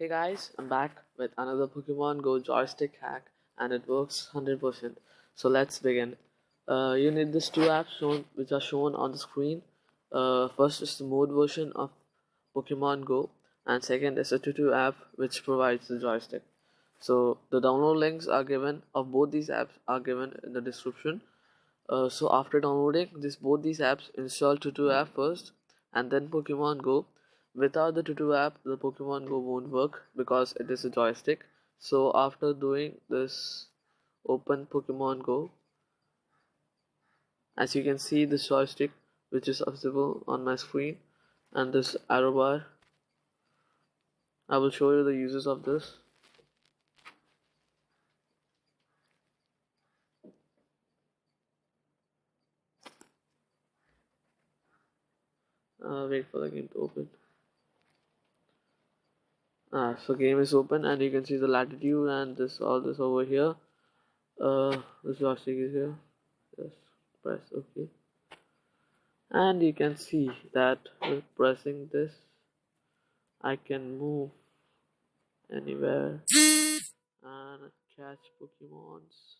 Hey guys, I'm back with another Pokemon Go joystick hack and it works 100%. So let's begin. You need these two apps which are shown on the screen. First is the mode version of Pokemon Go and second is the Tutu app which provides the joystick. So the download links are given of both these apps are given in the description. So after downloading both these apps, install Tutu app first and then Pokemon Go. Without the Tutu app, the Pokemon Go won't work because it is a joystick. So after doing this, open Pokemon Go. As you can see, this joystick which is visible on my screen and this arrow bar. I will show you the uses of this. Wait for the game to open. So game is open and you can see the latitude and all this over here. This joystick is here. Just press OK, and you can see that with pressing this, I can move anywhere and catch Pokemons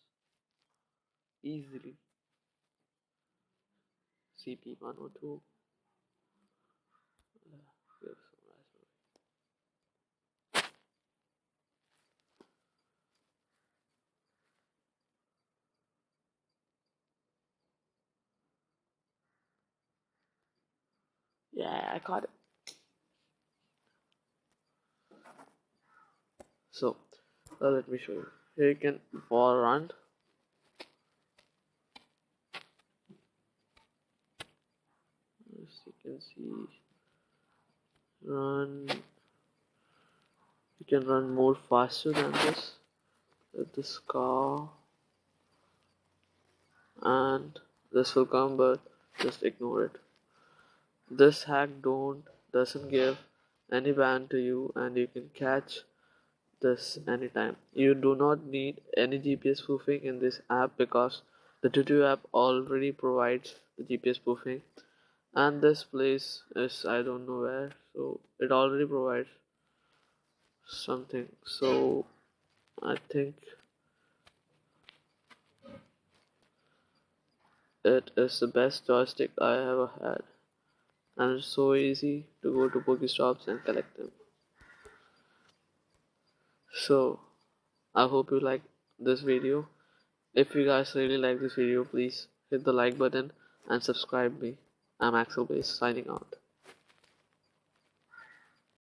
easily. CP102. Yeah, I caught it. So, let me show you. Here you can ball run. As you can see, run. You can run more faster than this with this car, and this will come, but just ignore it. This hack doesn't give any ban to you, and you can catch this anytime. You do not need any GPS spoofing in this app because the Tutu app already provides the GPS spoofing, and this place is I don't know where, so it already provides something. So I think it is the best joystick I ever had, and it's so easy to go to Pokestops and collect them. So I hope you like this video. If you guys really like this video, please hit the like button and subscribe me. I'm Axel Base signing out.